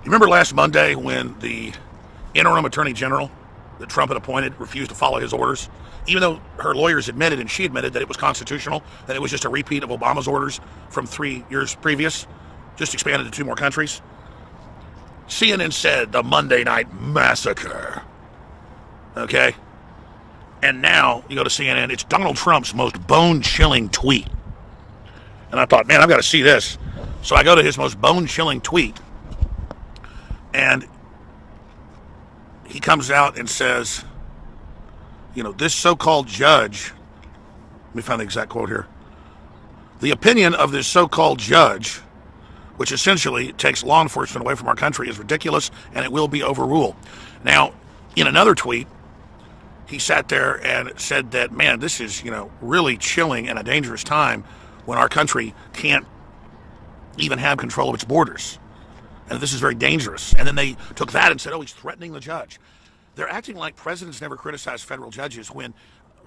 You remember last Monday when the interim attorney general that Trump had appointed refused to follow his orders, even though her lawyers admitted and she admitted that it was constitutional, that it was just a repeat of Obama's orders from 3 years previous, just expanded to 2 more countries? CNN said the Monday night massacre. Okay? And now you go to CNN, it's Donald Trump's most bone-chilling tweet. And I thought, man, I've got to see this. So I go to his most bone-chilling tweet. And he comes out and says, this so-called judge, let me find the exact quote here. The opinion of this so-called judge, which essentially takes law enforcement away from our country, is ridiculous and it will be overruled. Now, in another tweet, he sat there and said that, man, this is, really chilling and a dangerous time when our country can't even have control of its borders. And this is very dangerous. And then they took that and said, oh, he's threatening the judge. They're acting like presidents never criticized federal judges when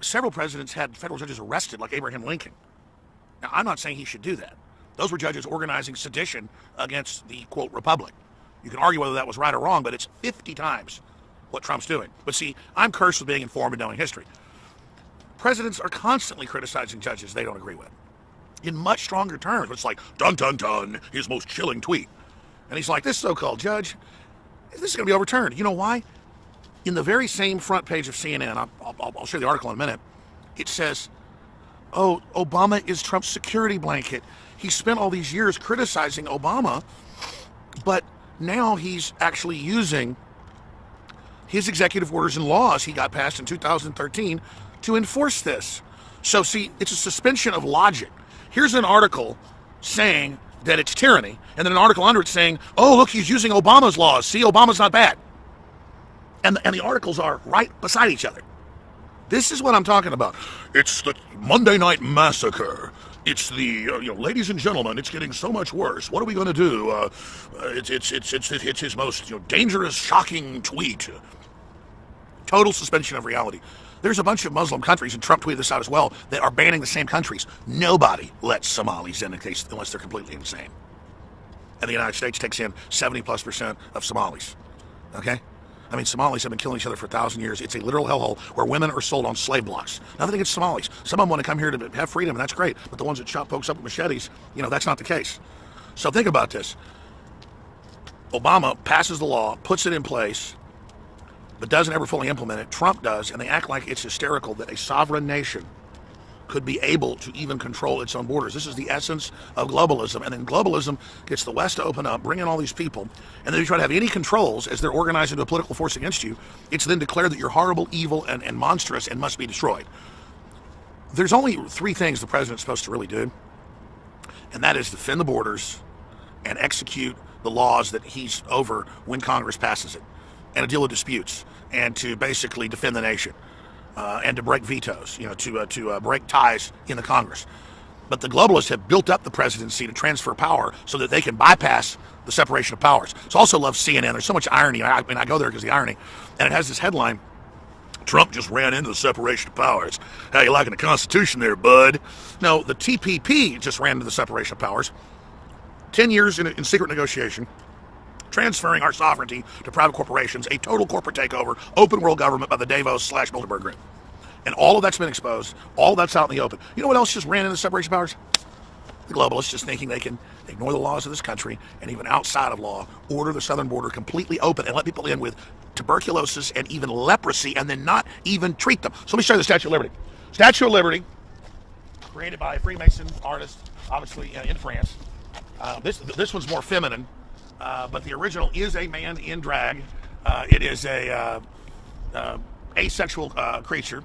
several presidents had federal judges arrested, like Abraham Lincoln. Now, I'm not saying he should do that. Those were judges organizing sedition against the, quote, republic. You can argue whether that was right or wrong, but it's 50 times what Trump's doing. But see, I'm cursed with being informed and knowing history. Presidents are constantly criticizing judges they don't agree with in much stronger terms. It's like, dun, dun, dun, his most chilling tweet. And he's like, this so-called judge, this is going to be overturned. You know why? In the very same front page of CNN, I'll show you the article in a minute, it says, oh, Obama is Trump's security blanket. He spent all these years criticizing Obama, but now he's actually using his executive orders and laws he got passed in 2013 to enforce this. So see, it's a suspension of logic. Here's an article saying that it's tyranny, and then an article under it saying, oh, look, he's using Obama's laws. See, Obama's not bad. And the articles are right beside each other. This is what I'm talking about. It's the Monday night massacre. It's the, ladies and gentlemen, it's getting so much worse. What are we going to do? It's his most dangerous, shocking tweet. Total suspension of reality. There's a bunch of Muslim countries, and Trump tweeted this out as well, that are banning the same countries. Nobody lets Somalis in case unless they're completely insane. And the United States takes in 70+% of Somalis. Okay? I mean, Somalis have been killing each other for 1,000 years. It's a literal hellhole where women are sold on slave blocks. Nothing against Somalis. Some of them want to come here to have freedom, and that's great. But the ones that chop folks up with machetes, that's not the case. So think about this. Obama passes the law, puts it in place, but doesn't ever fully implement it. Trump does, and they act like it's hysterical that a sovereign nation could be able to even control its own borders. This is the essence of globalism. And then globalism gets the West to open up, bring in all these people, and then you try to have any controls as they're organized into a political force against you. It's then declared that you're horrible, evil, and monstrous and must be destroyed. There's only 3 things the president's supposed to really do, and that is defend the borders and execute the laws that he's over when Congress passes it, and to deal with disputes, and to basically defend the nation. And to break vetoes, to break ties in the Congress. But the globalists have built up the presidency to transfer power so that they can bypass the separation of powers. So I also love CNN. There's so much irony. I go there because of the irony. And it has this headline, Trump just ran into the separation of powers. How you liking the Constitution there, bud? No, the TPP just ran into the separation of powers. 10 years in secret negotiation, transferring our sovereignty to private corporations, a total corporate takeover, open world government by the Davos/Bilderberg Group. And all of that's been exposed. All of that's out in the open. You know what else just ran into separation of powers? The globalists just thinking they can ignore the laws of this country and even outside of law, order the southern border completely open and let people in with tuberculosis and even leprosy and then not even treat them. So let me show you the Statue of Liberty. Statue of Liberty, created by a Freemason artist, obviously in France. This one's more feminine. But the original is a man in drag. It is a asexual creature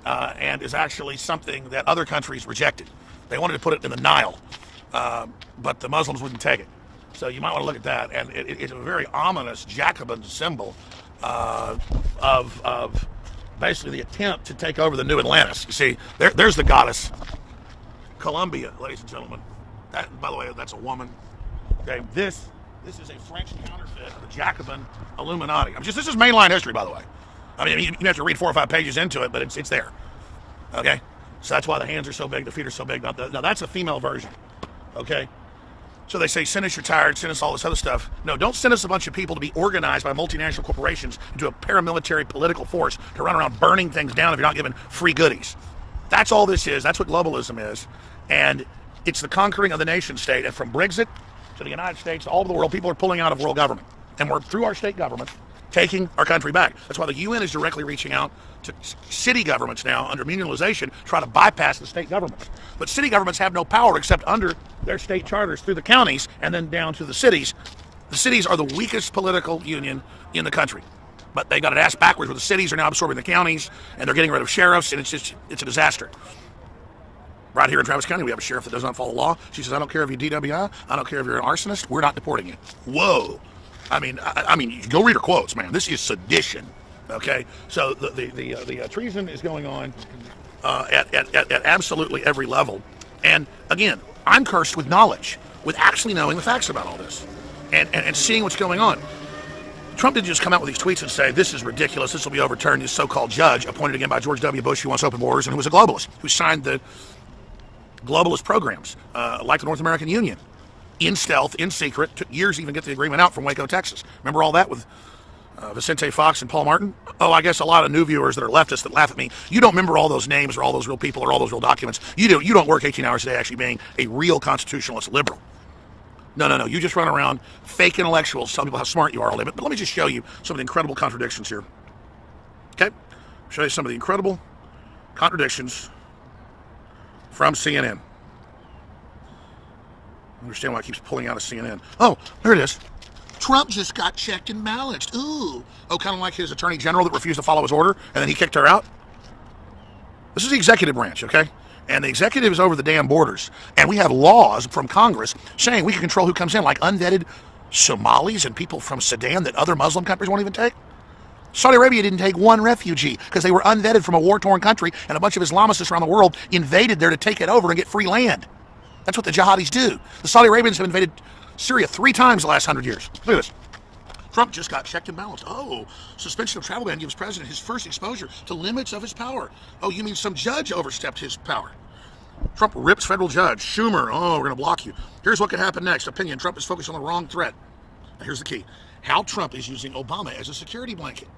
and is actually something that other countries rejected. They wanted to put it in the Nile, but the Muslims wouldn't take it. So you might want to look at that. And it's a very ominous Jacobin symbol of basically the attempt to take over the new Atlantis. You see, there's the goddess. Columbia, ladies and gentlemen. That, by the way, that's a woman. Okay, this is a French counterfeit of the Jacobin Illuminati. This is mainline history, by the way. I mean, you have to read 4 or 5 pages into it, but it's there. Okay? So that's why the hands are so big, the feet are so big. Now that's a female version. Okay? So they say, send us your tired, send us all this other stuff. No, don't send us a bunch of people to be organized by multinational corporations into a paramilitary political force to run around burning things down if you're not given free goodies. That's all this is. That's what globalism is. And it's the conquering of the nation state. And from Brexit to the United States, to all over the world, people are pulling out of world government. And we're, through our state government, taking our country back. That's why the UN is directly reaching out to city governments now under municipalization, try to bypass the state governments. But city governments have no power except under their state charters through the counties and then down to the cities. The cities are the weakest political union in the country. But they got it ass backwards where the cities are now absorbing the counties and they're getting rid of sheriffs, and it's a disaster. Right here in Travis County, we have a sheriff that does not follow the law. She says, I don't care if you're DWI, I don't care if you're an arsonist, we're not deporting you. Whoa. I mean, go read her quotes, man. This is sedition. Okay, so the treason is going on at absolutely every level. And again, I'm cursed with knowledge, with actually knowing the facts about all this, and seeing what's going on. Trump didn't just come out with these tweets and say, this is ridiculous, this will be overturned. This so-called judge appointed again by George W. Bush, who wants open borders and who was a globalist, who signed the globalist programs like the North American Union. In stealth, in secret, took years to even get the agreement out from Waco, Texas. Remember all that with Vicente Fox and Paul Martin? Oh, I guess a lot of new viewers that are leftists that laugh at me. You don't remember all those names or all those real people or all those real documents. You don't work 18 hours a day actually being a real constitutionalist liberal. No. You just run around fake intellectuals telling people how smart you are all day. But let me just show you some of the incredible contradictions here. Okay? Show you some of the incredible contradictions from CNN. I understand why it keeps pulling out of CNN. Oh, there it is. Trump just got checked and balanced. Ooh. Oh, kind of like his attorney general that refused to follow his order, and then he kicked her out. This is the executive branch, okay? And the executive is over the damn borders. And we have laws from Congress saying we can control who comes in, like unvetted Somalis and people from Sudan that other Muslim countries won't even take. Saudi Arabia didn't take one refugee because they were unvetted from a war-torn country, and a bunch of Islamists around the world invaded there to take it over and get free land. That's what the jihadis do. The Saudi Arabians have invaded Syria 3 times the last 100 years. Look at this. Trump just got checked and balanced. Oh, suspension of travel ban gives president his first exposure to limits of his power. Oh, you mean some judge overstepped his power? Trump rips federal judge. Schumer, oh, we're going to block you. Here's what could happen next. Opinion, Trump is focused on the wrong threat. Now, here's the key. How Trump is using Obama as a security blanket.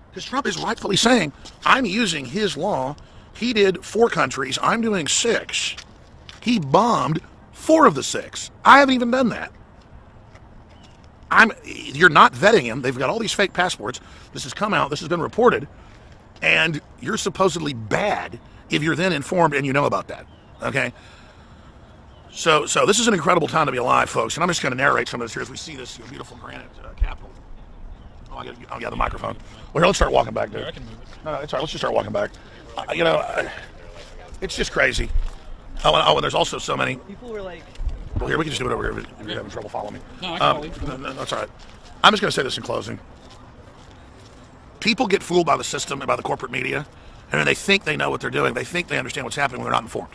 Because Trump is rightfully saying, I'm using his law. He did 4 countries. I'm doing 6. He bombed 4 of the 6. I haven't even done that. You're not vetting him. They've got all these fake passports. This has come out. This has been reported. And you're supposedly bad if you're then informed and you know about that. Okay? So this is an incredible time to be alive, folks. And I'm just going to narrate some of this here as we see this beautiful granite Capitol. Oh, yeah, the microphone. Well, here, let's start walking back, dude. I can move it. No, it's all right. Let's just start walking back. It's just crazy. Oh, and there's also so many. People were like... Well, here, we can just do it over here if you're having trouble following me. No, I can follow you. No, that's all right. I'm just going to say this in closing. People get fooled by the system and by the corporate media, and then they think they know what they're doing. They think they understand what's happening when they're not informed.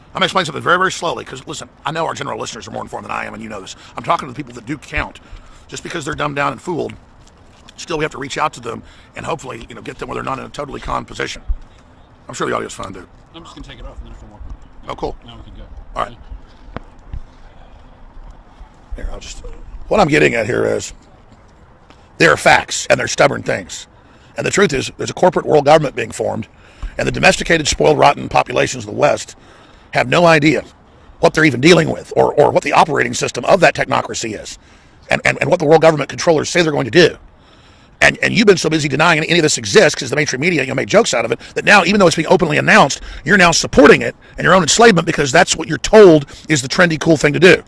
I'm going to explain something very, very slowly, because, listen, I know our general listeners are more informed than I am, and you know this. I'm talking to the people that do count. Just because they're dumbed down and fooled, still we have to reach out to them and hopefully, get them where they're not in a totally con position. I'm sure the audio's fine, dude. I'm just going to take it off and then if I'm walking. Oh, cool. Now we can go. All right. Here, what I'm getting at here is there are facts and there's stubborn things. And the truth is there's a corporate world government being formed, and the domesticated, spoiled, rotten populations of the West have no idea what they're even dealing with or what the operating system of that technocracy is and what the world government controllers say they're going to do. And you've been so busy denying any of this exists because the mainstream media make jokes out of it that now, even though it's being openly announced, you're now supporting it and your own enslavement because that's what you're told is the trendy, cool thing to do.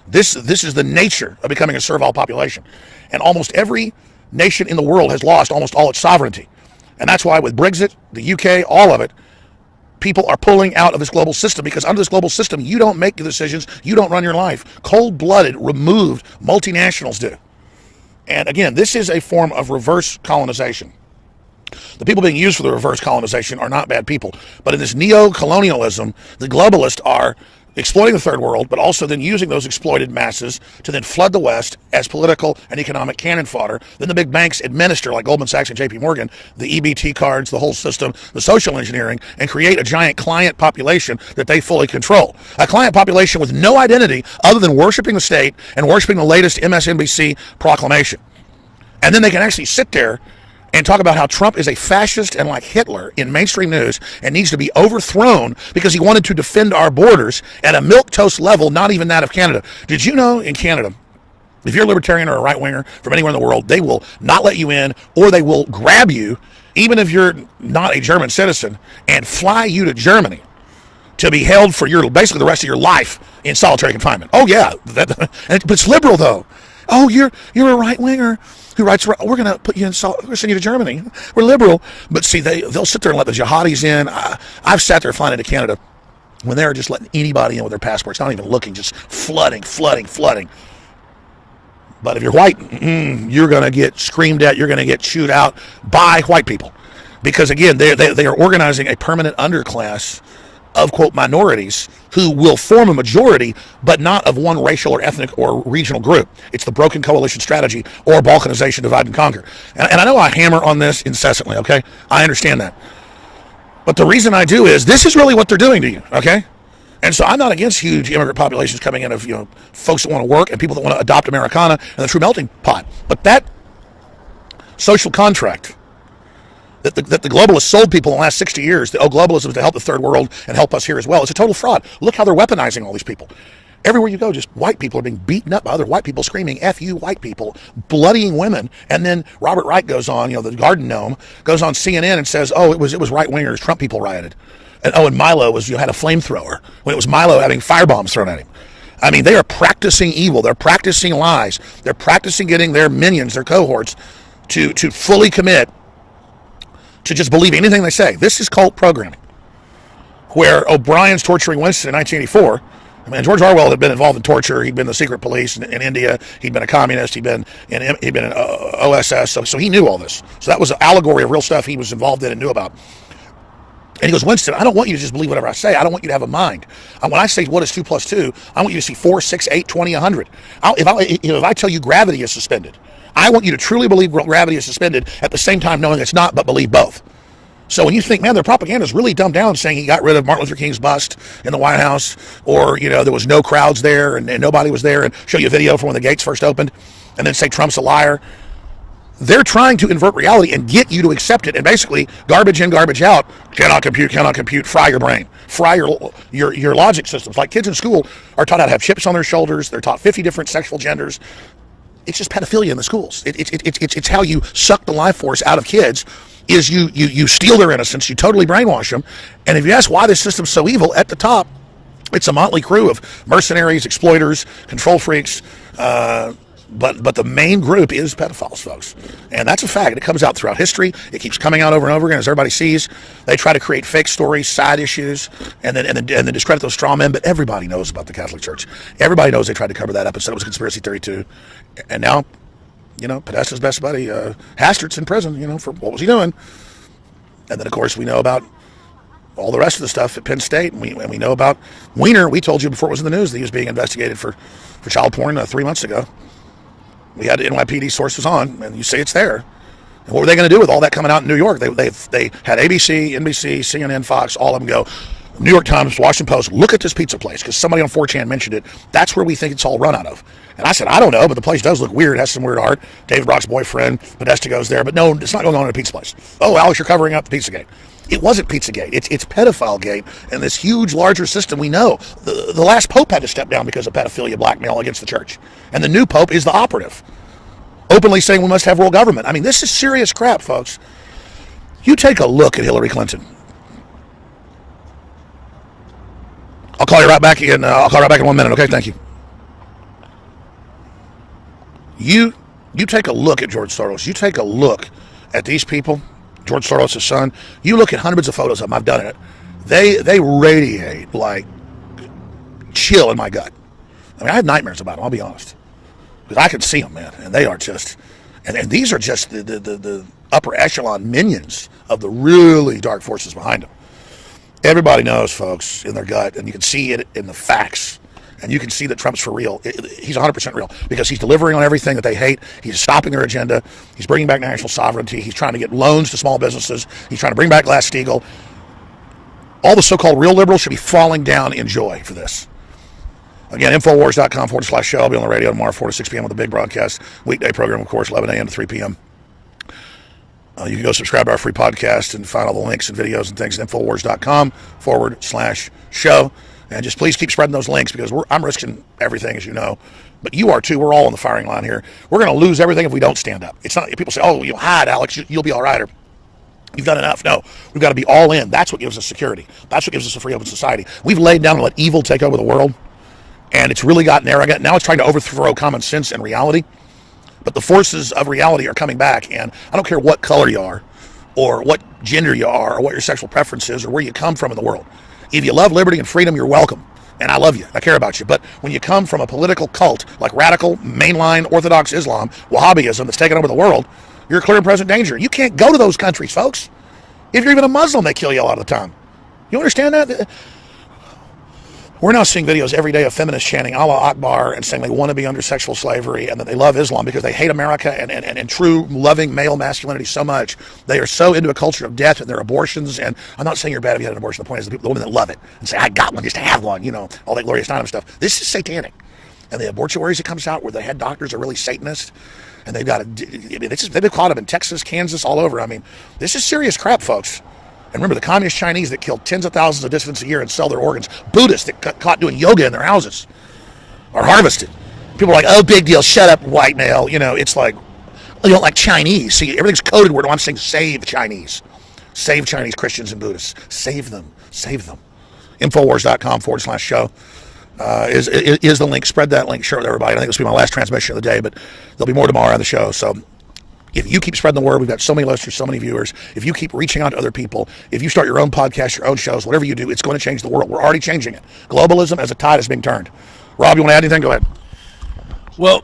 This is the nature of becoming a servile population. And almost every nation in the world has lost almost all its sovereignty. And that's why with Brexit, the UK, all of it, people are pulling out of this global system because under this global system, you don't make the decisions, you don't run your life. Cold-blooded, removed multinationals do. And again, this is a form of reverse colonization. The people being used for the reverse colonization are not bad people. But in this neo-colonialism, the globalists are exploiting the third world, but also then using those exploited masses to then flood the West as political and economic cannon fodder. Then the big banks administer, like Goldman Sachs and JP Morgan, the EBT cards, the whole system, the social engineering, and create a giant client population that they fully control. A client population with no identity other than worshiping the state and worshiping the latest MSNBC proclamation. And then they can actually sit there and talk about how Trump is a fascist and like Hitler in mainstream news and needs to be overthrown because he wanted to defend our borders at a milquetoast level, not even that of Canada. Did you know in Canada, if you're a libertarian or a right-winger from anywhere in the world, they will not let you in, or they will grab you, even if you're not a German citizen, and fly you to Germany to be held for basically the rest of your life in solitary confinement. Oh yeah, but it's liberal though. Oh, you're a right-winger who writes, we're going to put you in, we're going to send you to Germany. We're liberal. But see, they'll sit there and let the jihadis in. I've sat there flying into Canada when they're just letting anybody in with their passports, not even looking, just flooding. But if you're white, you're going to get screamed at, you're going to get chewed out by white people. Because again, they are organizing a permanent underclass of, quote, minorities who will form a majority, but not of one racial or ethnic or regional group. It's the broken coalition strategy or balkanization, divide and conquer. And I know I hammer on this incessantly, okay? I understand that. But the reason I do is this is really what they're doing to you, okay? And so I'm not against huge immigrant populations coming in of, folks that want to work and people that want to adopt Americana and the true melting pot. But that social contract that the globalists sold people in the last 60 years, globalism is to help the third world and help us here as well. It's a total fraud. Look how they're weaponizing all these people. Everywhere you go, just white people are being beaten up by other white people screaming, F you white people, bloodying women. And then Robert Wright goes on, the garden gnome, goes on CNN and says, oh, it was right-wingers, Trump people rioted. And Milo had a flamethrower when it was Milo having firebombs thrown at him. I mean, they are practicing evil. They're practicing lies. They're practicing getting their minions, their cohorts, to fully commit to just believe anything they say. This is cult programming, where O'Brien's torturing Winston in 1984. I mean, George Orwell had been involved in torture. He'd been the secret police in India. He'd been a communist. He'd been in OSS. So he knew all this. So that was an allegory of real stuff he was involved in and knew about. And he goes, Winston, I don't want you to just believe whatever I say. I don't want you to have a mind. When I say what is 2 plus 2, I want you to see 4, 6, 8, 20, 100. If I tell you gravity is suspended, I want you to truly believe gravity is suspended at the same time knowing it's not, but believe both. So when you think, man, their propaganda is really dumbed down, saying he got rid of Martin Luther King's bust in the White House, or, there was no crowds there and nobody was there, and show you a video from when the gates first opened, and then say Trump's a liar. They're trying to invert reality and get you to accept it, and basically garbage in, garbage out. Cannot compute, fry your brain, fry your logic systems. Like kids in school are taught how to have chips on their shoulders. They're taught 50 different sexual genders. It's just pedophilia in the schools. It's how you suck the life force out of kids. Is you steal their innocence, you totally brainwash them. And if you ask why this system's so evil, at the top, it's a motley crew of mercenaries, exploiters, control freaks. But the main group is pedophiles, folks. And that's a fact. It comes out throughout history. It keeps coming out over and over again, as everybody sees. They try to create fake stories, side issues, and then discredit those straw men. But everybody knows about the Catholic Church. Everybody knows they tried to cover that up and said it was a conspiracy theory too. And now, Podesta's best buddy, Hastert's in prison, for what was he doing? And then, of course, we know about all the rest of the stuff at Penn State. And we know about Weiner. We told you before it was in the news that he was being investigated for child porn 3 months ago. We had NYPD sources on, and you say it's there. And what were they going to do with all that coming out in New York? They had ABC, NBC, CNN, Fox, all of them go, New York Times, Washington Post, look at this pizza place, because somebody on 4chan mentioned it. That's where we think it's all run out of. And I said, I don't know, but the place does look weird. It has some weird art. David Brock's boyfriend, Podesta, goes there. But no, it's not going on in a pizza place. Oh, Alex, you're covering up the Pizzagate. It wasn't Pizzagate. It's Pedophile-gate, and this huge, larger system we know. The last pope had to step down because of pedophilia blackmail against the church. And the new pope is the operative, openly saying we must have world government. I mean, this is serious crap, folks. You take a look at Hillary Clinton. I'll call you right back in. I'll call you right back in 1 minute. Okay, thank you. You take a look at George Soros. You take a look at these people, George Soros' son. You look at hundreds of photos of them. I've done it. They radiate like chill in my gut. I mean, I have nightmares about them, I'll be honest. Because I can see them, man. And they are just, and these are just the upper echelon minions of the really dark forces behind them. Everybody knows, folks, in their gut, and you can see it in the facts. And you can see that Trump's for real. He's 100% real because he's delivering on everything that they hate. He's stopping their agenda. He's bringing back national sovereignty. He's trying to get loans to small businesses. He's trying to bring back Glass-Steagall. All the so-called real liberals should be falling down in joy for this. Again, Infowars.com/show. I'll be on the radio tomorrow, 4 to 6 p.m. with a big broadcast. Weekday program, of course, 11 a.m. to 3 p.m. You can go subscribe to our free podcast and find all the links and videos and things at Infowars.com/show. And just please keep spreading those links because I'm risking everything, as you know. But you are too. We're all on the firing line here. We're going to lose everything if we don't stand up. It's not. People say, "Oh, you'll hide, Alex. You'll be all right." Or you've done enough. No, we've got to be all in. That's what gives us security. That's what gives us a free, open society. We've laid down and let evil take over the world, and it's really gotten arrogant. Now it's trying to overthrow common sense and reality. But the forces of reality are coming back, and I don't care what color you are, or what gender you are, or what your sexual preference is, or where you come from in the world. If you love liberty and freedom, you're welcome. And I love you. I care about you. But when you come from a political cult like radical, mainline, Orthodox Islam, Wahhabism that's taken over the world, you're a clear and present danger. You can't go to those countries, folks. If you're even a Muslim, they kill you a lot of the time. You understand that? We're now seeing videos every day of feminists chanting Allah Akbar and saying they want to be under sexual slavery and that they love Islam because they hate America and true loving male masculinity so much. They are so into a culture of death and their abortions. And I'm not saying you're bad if you had an abortion. The point is the women that love it and say, I got one just to have one, all that Gloria Steinem stuff. This is satanic. And the obituaries that comes out where the head doctors are really Satanists. And they've been caught up in Texas, Kansas, all over. I mean, this is serious crap, folks. And remember, the communist Chinese that kill tens of thousands of dissidents a year and sell their organs. Buddhists that got caught doing yoga in their houses are harvested. People are like, oh, big deal, shut up, white male. It's like, you don't like Chinese. See, everything's coded word. I'm saying save Chinese. Save Chinese Christians and Buddhists. Save them. Save them. Infowars.com/show is the link. Spread that link. Share it with everybody. I think this will be my last transmission of the day, but there'll be more tomorrow on the show. So if you keep spreading the word, we've got so many listeners, so many viewers. If you keep reaching out to other people, if you start your own podcast, your own shows, whatever you do, it's going to change the world. We're already changing it. Globalism as a tide is being turned. Rob, you want to add anything? Go ahead. Well,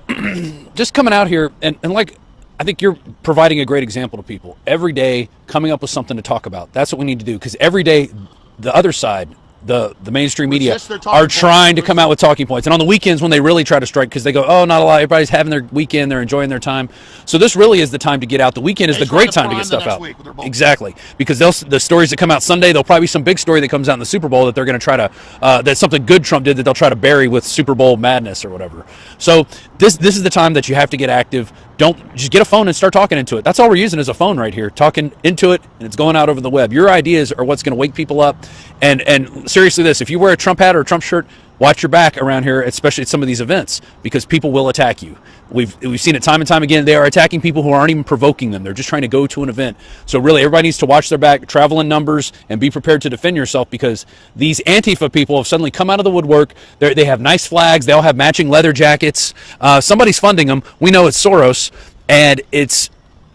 just coming out here and like, I think you're providing a great example to people. Every day, coming up with something to talk about. That's what we need to do because every day, the other side, the mainstream media are trying to come out with talking points. And on the weekends when they really try to strike, because they go, oh, not a lot, everybody's having their weekend, they're enjoying their time. So this really is the time to get out. The weekend is the great time to get stuff out. Exactly. Because the stories that come out Sunday, there'll probably be some big story that comes out in the Super Bowl that they're going to try to, that's something good Trump did that they'll try to bury with Super Bowl madness or whatever. So this is the time that you have to get active. Don't just get a phone and start talking into it. That's all we're using is a phone right here, talking into it, and it's going out over the web. Your ideas are what's going to wake people up. And seriously, if you wear a Trump hat or a Trump shirt, watch your back around here, especially at some of these events, because people will attack you. We've seen it time and time again. They are attacking people who aren't even provoking them. They're just trying to go to an event. So really, everybody needs to watch their back, travel in numbers, and be prepared to defend yourself because these Antifa people have suddenly come out of the woodwork. They have nice flags. They all have matching leather jackets. Somebody's funding them. We know it's Soros, and these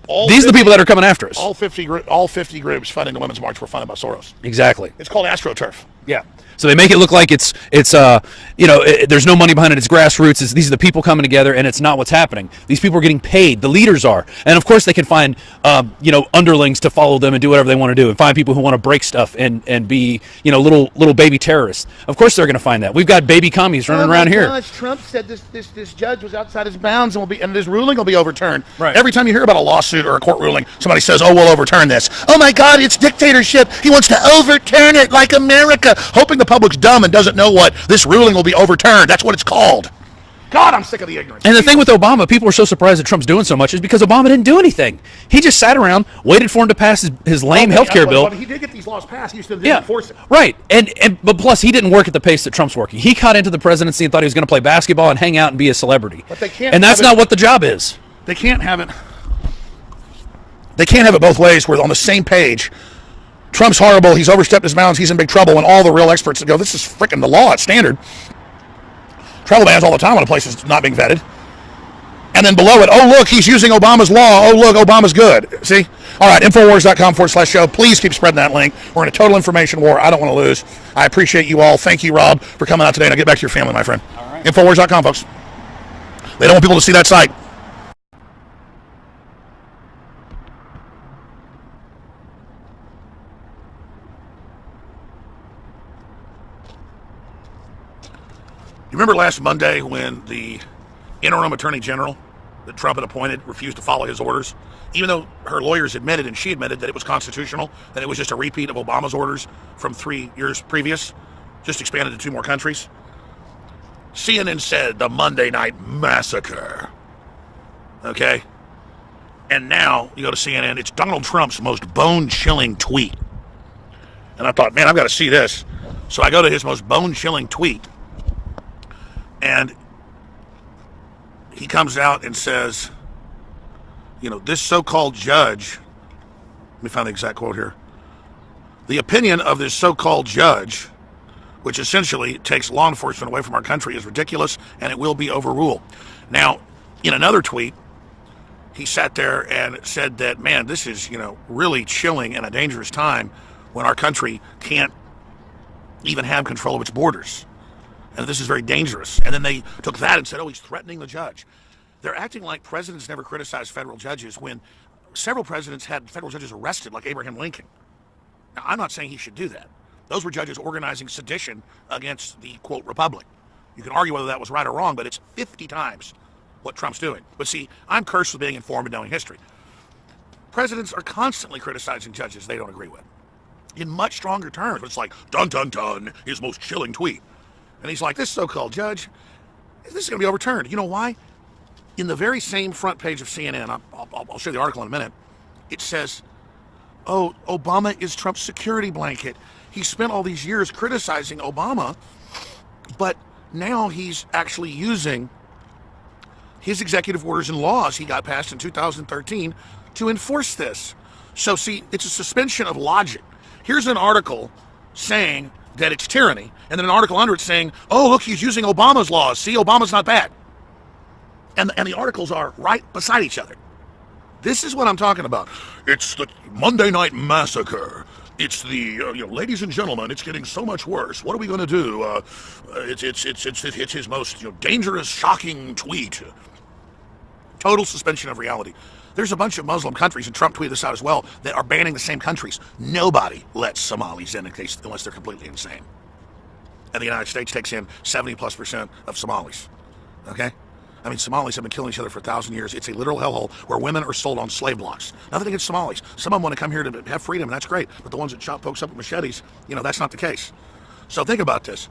are the people that are coming after us. All 50 groups funding the Women's March were funded by Soros. Exactly. It's called AstroTurf. Yeah. So they make it look like it's there's no money behind it. It's grassroots. These are the people coming together, and it's not what's happening. These people are getting paid. The leaders are, and of course they can find underlings to follow them and do whatever they want to do, and find people who want to break stuff and be little baby terrorists. Of course they're going to find that. We've got baby commies running around here. Gosh, Trump said this judge was outside his bounds and this ruling will be overturned. Right. Every time you hear about a lawsuit or a court ruling, somebody says, "Oh, we'll overturn this." Oh my God, it's dictatorship. He wants to overturn it like America, hoping the public's dumb and doesn't know what this ruling will be overturned. That's what it's called. God, I'm sick of the ignorance. And the thing with Obama, people are so surprised that Trump's doing so much is because Obama didn't do anything. He just sat around, waited for him to pass his lame healthcare bill. He did get these laws passed. He still didn't enforce it. Right. But plus, he didn't work at the pace that Trump's working. He caught into the presidency and thought he was going to play basketball and hang out and be a celebrity. But they can't. And that's not what the job is. They can't have it. They can't have it both ways. We're on the same page. Trump's horrible. He's overstepped his bounds. He's in big trouble. And all the real experts that go, this is freaking the law. It's standard. Travel bans all the time on a place that's not being vetted. And then below it, oh, look, he's using Obama's law. Oh, look, Obama's good. See? All right, Infowars.com/show. Please keep spreading that link. We're in a total information war. I don't want to lose. I appreciate you all. Thank you, Rob, for coming out today. And I'll get back to your family, my friend. All right. Infowars.com, folks. They don't want people to see that site. You remember last Monday when the interim attorney general that Trump had appointed refused to follow his orders, even though her lawyers admitted and she admitted that it was constitutional, that it was just a repeat of Obama's orders from 3 years previous, just expanded to 2 more countries? CNN said the Monday Night Massacre. Okay? And now you go to CNN, it's Donald Trump's most bone-chilling tweet. And I thought, man, I've got to see this. So I go to his most bone-chilling tweet. And he comes out and says, this so-called judge, let me find the exact quote here. The opinion of this so-called judge, which essentially takes law enforcement away from our country, is ridiculous and it will be overruled. Now, in another tweet, he sat there and said that, man, this is, really chilling and a dangerous time when our country can't even have control of its borders. And this is very dangerous. And then they took that and said, oh, he's threatening the judge. They're acting like presidents never criticize federal judges when several presidents had federal judges arrested, like Abraham Lincoln. Now, I'm not saying he should do that. Those were judges organizing sedition against the, quote, republic. You can argue whether that was right or wrong, but it's 50 times what Trump's doing. But see, I'm cursed with being informed and knowing history. Presidents are constantly criticizing judges they don't agree with in much stronger terms. It's like, dun, dun, dun, his most chilling tweet. And he's like, this so-called judge, this is going to be overturned. You know why? In the very same front page of CNN, I'll show you the article in a minute, it says, oh, Obama is Trump's security blanket. He spent all these years criticizing Obama, but now he's actually using his executive orders and laws he got passed in 2013 to enforce this. So see, it's a suspension of logic. Here's an article saying that it's tyranny, and then an article under it saying, oh, look, he's using Obama's laws. See, Obama's not bad. And the articles are right beside each other. This is what I'm talking about. It's the Monday Night Massacre. It's the, ladies and gentlemen, it's getting so much worse. What are we going to do? It's his most dangerous, shocking tweet. Total suspension of reality. There's a bunch of Muslim countries, and Trump tweeted this out as well, that are banning the same countries. Nobody lets Somalis in unless they're completely insane. And the United States takes in 70+% of Somalis. Okay? I mean, Somalis have been killing each other for 1,000 years. It's a literal hellhole where women are sold on slave blocks. Nothing against Somalis. Some of them want to come here to have freedom, and that's great. But the ones that chop folks up with machetes, that's not the case. So think about this.